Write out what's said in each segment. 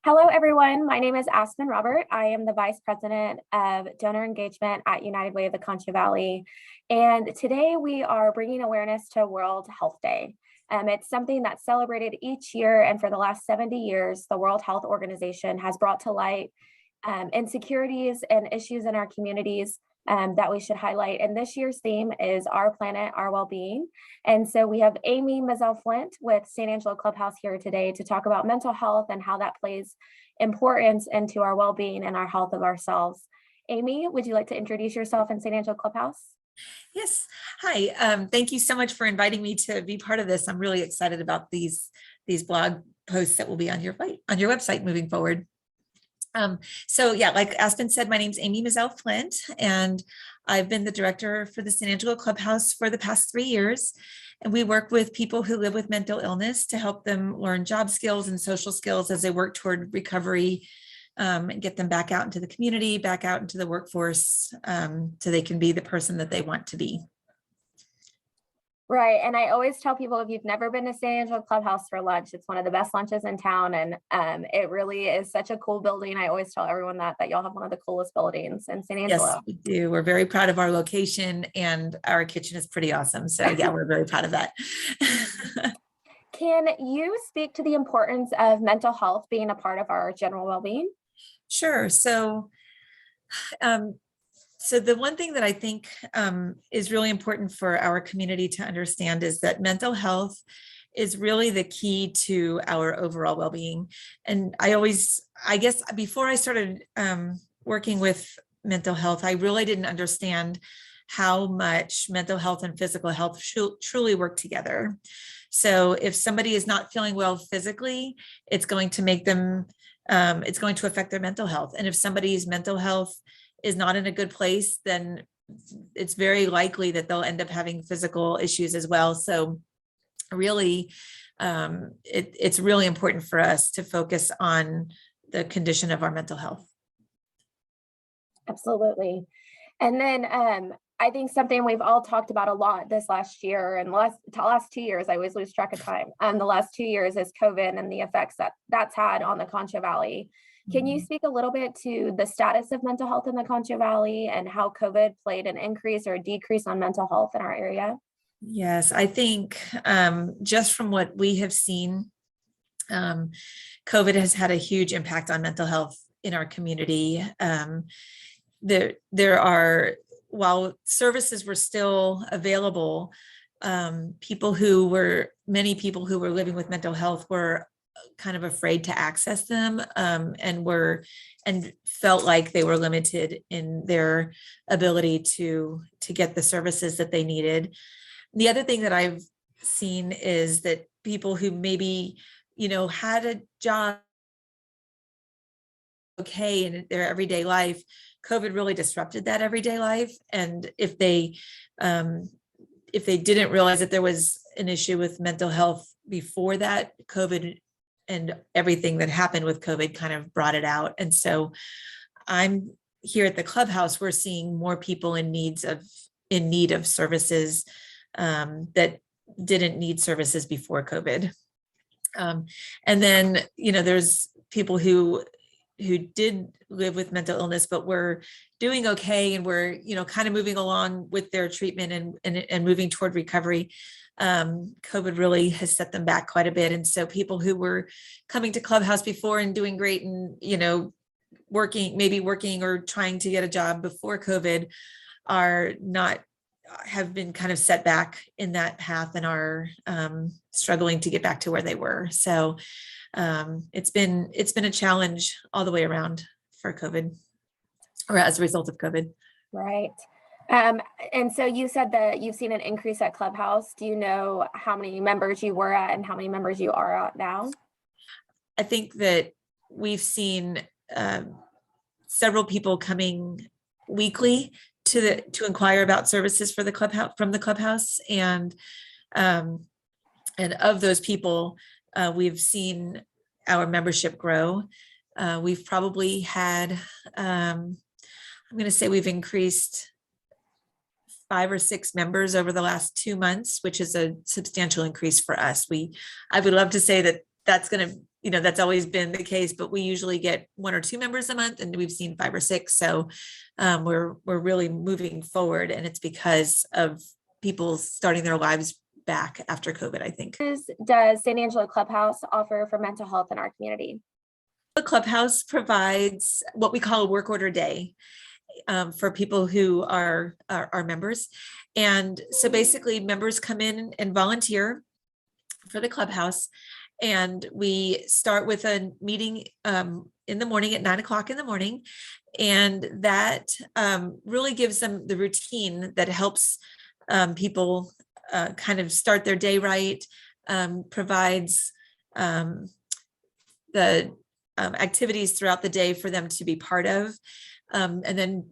Hello, everyone. My name is Aspen Robert. I am the Vice President of Donor Engagement at United Way of the Concho Valley. And today we are bringing awareness to World Health Day. It's something that's celebrated each year. And for the last 70 years, the World Health Organization has brought to light insecurities and issues in our communities that we should highlight. And this year's theme is Our Planet, Our Wellbeing. And so we have Amy Mazzell-Flint with St. Angelo Clubhouse here today to talk about mental health and how that plays importance into our well-being and our health of ourselves. Amy, would you like to introduce yourself in St. Angelo Clubhouse? Yes. Hi. Thank you so much for inviting me to be part of this. I'm really excited about these blog posts that will be on your website moving forward. So yeah, like Aspen said, my name's Amy Mazzell-Flint, and I've been the director for the St. Angelo Clubhouse for the past 3 years. And we work with people who live with mental illness to help them learn job skills and social skills as they work toward recovery, and get them back out into the community, back out into the workforce, so they can be the person that they want to be. Right. And I always tell people, if you've never been to St. Angelo Clubhouse for lunch, it's one of the best lunches in town. And it really is such a cool building. I always tell everyone that y'all have one of the coolest buildings in St. Angelo. Yes, we do. We're very proud of our location, and our kitchen is pretty awesome. So yeah, we're very proud of that. Can you speak to the importance of mental health being a part of our general well-being? Sure. So the one thing that I think is really important for our community to understand is that mental health is really the key to our overall well-being. And I guess before I started working with mental health, I really didn't understand how much mental health and physical health truly work together. So if somebody is not feeling well physically, it's going to make them, it's going to affect their mental health. And if somebody's mental health is not in a good place, then it's very likely that they'll end up having physical issues as well. So really, it's really important for us to focus on the condition of our mental health. Absolutely. And then I think something we've all talked about a lot this last year and last 2 years, I always lose track of time. The last 2 years is COVID and the effects that's had on the Concho Valley. Can you speak a little bit to the status of mental health in the Concho Valley and how COVID played an increase or decrease on mental health in our area? Yes, I think just from what we have seen, COVID has had a huge impact on mental health in our community. While services were still available, many people who were living with mental health were kind of afraid to access them, and felt like they were limited in their ability to get the services that they needed. The other thing that I've seen is that people who maybe, had a job okay in their everyday life, COVID really disrupted that everyday life. And if they didn't realize that there was an issue with mental health before that, COVID and everything that happened with COVID kind of brought it out. And so I'm here at the Clubhouse, we're seeing more people in need of services that didn't need services before COVID. And then, there's people who did live with mental illness, but were doing okay. And we're, kind of moving along with their treatment and moving toward recovery. COVID really has set them back quite a bit. And so people who were coming to Clubhouse before and doing great and, working or trying to get a job before COVID have been kind of set back in that path and are struggling to get back to where they were. So it's been a challenge all the way around for COVID, or as a result of COVID. Right. And so you said that you've seen an increase at Clubhouse. Do you know how many members you were at and how many members you are at now? I think that we've seen several people coming weekly to inquire about services for the Clubhouse, from the Clubhouse, and of those people, we've seen our membership grow. We've probably had, I'm going to say we've increased 5 or 6 members over the last 2 months, which is a substantial increase for us. I would love to say that that's going to, that's always been the case, but we usually get 1 or 2 members a month, and we've seen 5 or 6. So we're really moving forward, and it's because of people starting their lives back after COVID, I think. Does San Angelo Clubhouse offer for mental health in our community? The Clubhouse provides what we call a work order day for people who are members. And so basically members come in and volunteer for the Clubhouse. And we start with a meeting in the morning at 9 o'clock in the morning. And that really gives them the routine that helps people kind of start their day right, provides the activities throughout the day for them to be part of. And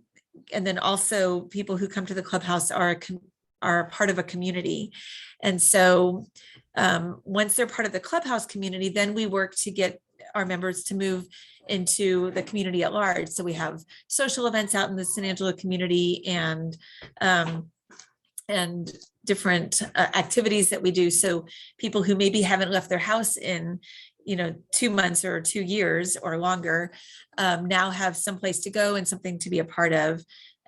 then also people who come to the Clubhouse are part of a community. And so once they're part of the Clubhouse community, then we work to get our members to move into the community at large. So we have social events out in the San Angelo community and different activities that we do. So people who maybe haven't left their house in 2 months or 2 years or longer now have some place to go and something to be a part of.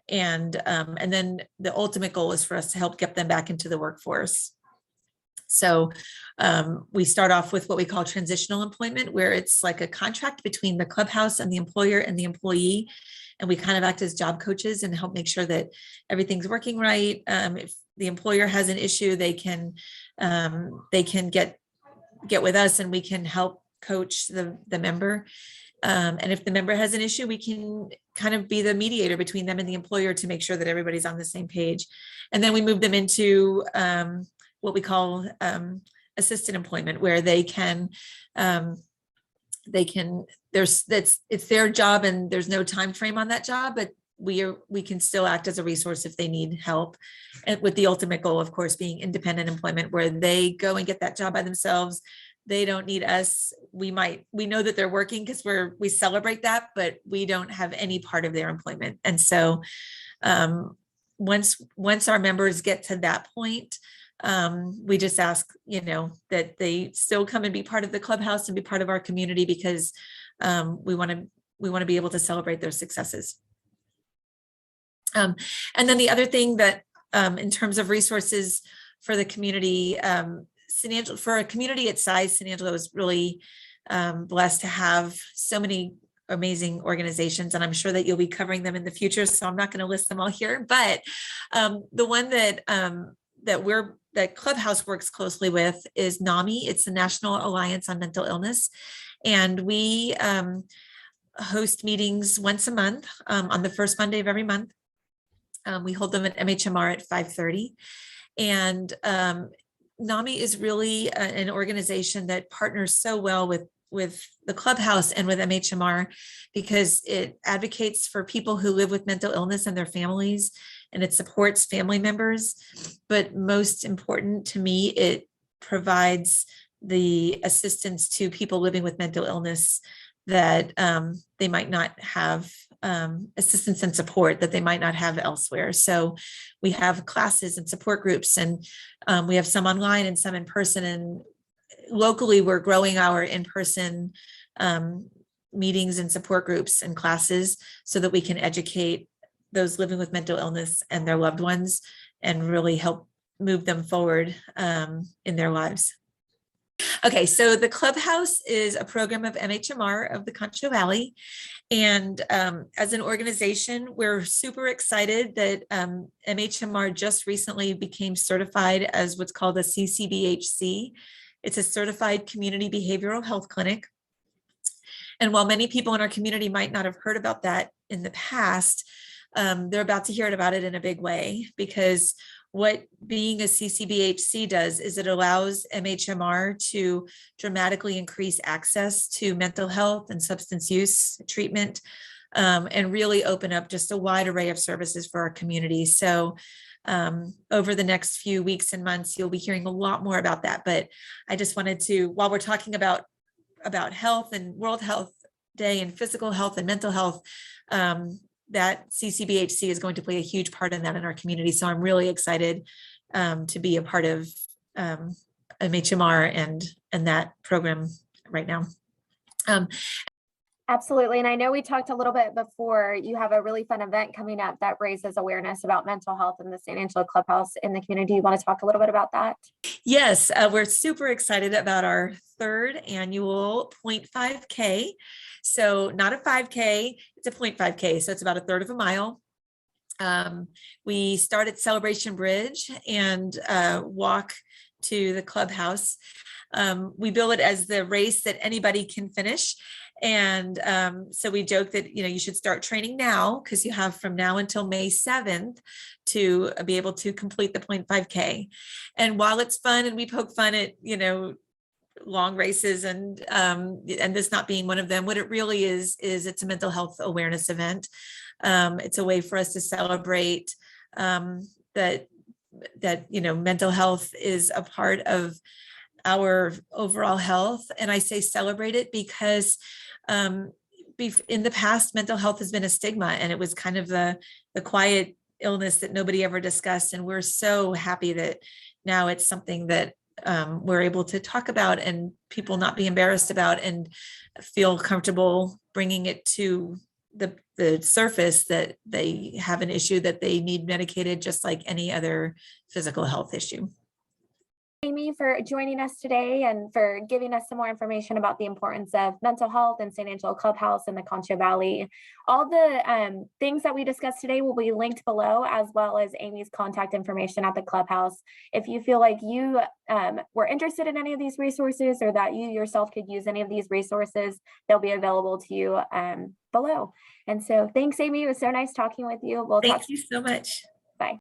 And then the ultimate goal is for us to help get them back into the workforce. So we start off with what we call transitional employment, where it's like a contract between the Clubhouse and the employer and the employee. And we kind of act as job coaches and help make sure that everything's working right. If the employer has an issue, they can get with us and we can help coach the member. And if the member has an issue, we can kind of be the mediator between them and the employer to make sure that everybody's on the same page. And then we move them into what we call assisted employment, where it's their job and there's no time frame on that job, but we can still act as a resource if they need help. And with the ultimate goal, of course, being independent employment, where they go and get that job by themselves. They don't need us. We know that they're working because we celebrate that, but we don't have any part of their employment. And so once our members get to that point, we just ask, that they still come and be part of the Clubhouse and be part of our community, because we want to be able to celebrate their successes. And then the other thing that in terms of resources for the community, for a community its size, San Angelo is really blessed to have so many amazing organizations, and I'm sure that you'll be covering them in the future, so I'm not going to list them all here. But the one that Clubhouse works closely with is NAMI. It's the National Alliance on Mental Illness, and we host meetings once a month on the first Monday of every month. We hold them at MHMR at 5:30, and NAMI is really an organization that partners so well with the Clubhouse and with MHMR, because it advocates for people who live with mental illness and their families, and it supports family members. But most important to me, it provides the assistance to people living with mental illness that they might not have assistance and support that they might not have elsewhere. So we have classes and support groups, and we have some online and some in person. And locally, we're growing our in-person meetings and support groups and classes so that we can educate those living with mental illness and their loved ones and really help move them forward in their lives. Okay, so the Clubhouse is a program of MHMR of the Concho Valley. And as an organization, we're super excited that MHMR just recently became certified as what's called a CCBHC. It's a Certified Community Behavioral Health Clinic. And while many people in our community might not have heard about that in the past, they're about to hear about it in a big way, because what being a CCBHC does is it allows MHMR to dramatically increase access to mental health and substance use treatment, and really open up just a wide array of services for our community. So over the next few weeks and months, you'll be hearing a lot more about that. But I just wanted to, while we're talking about health and World Health Day and physical health and mental health, that CCBHC is going to play a huge part in that in our community. So I'm really excited to be a part of MHMR and that program right now. Um, Absolutely. And I know we talked a little bit before, you have a really fun event coming up that raises awareness about mental health in the San Angelo Clubhouse in the community. You want to talk a little bit about that? yes, we're super excited about our third annual 0.5K. So not a 5K, it's a 0.5K. So it's about a third of a mile. We start at Celebration Bridge and walk to the clubhouse. We bill it as the race that anybody can finish. And so we joke that, you should start training now because you have from now until May 7th to be able to complete the 0.5K. And while it's fun and we poke fun at, long races and this not being one of them, what it really is it's a mental health awareness event. It's a way for us to celebrate that mental health is a part of our overall health. And I say celebrate it because in the past, mental health has been a stigma, and it was kind of the quiet illness that nobody ever discussed. And we're so happy that now it's something that we're able to talk about and people not be embarrassed about and feel comfortable bringing it to the surface that they have an issue that they need medicated just like any other physical health issue. Amy, for joining us today and for giving us some more information about the importance of mental health in San Angelo Clubhouse and the Concho Valley. All the things that we discussed today will be linked below, as well as Amy's contact information at the Clubhouse. If you feel like you were interested in any of these resources or that you yourself could use any of these resources, they'll be available to you below. And so thanks, Amy. It was so nice talking with you. Thank you so much.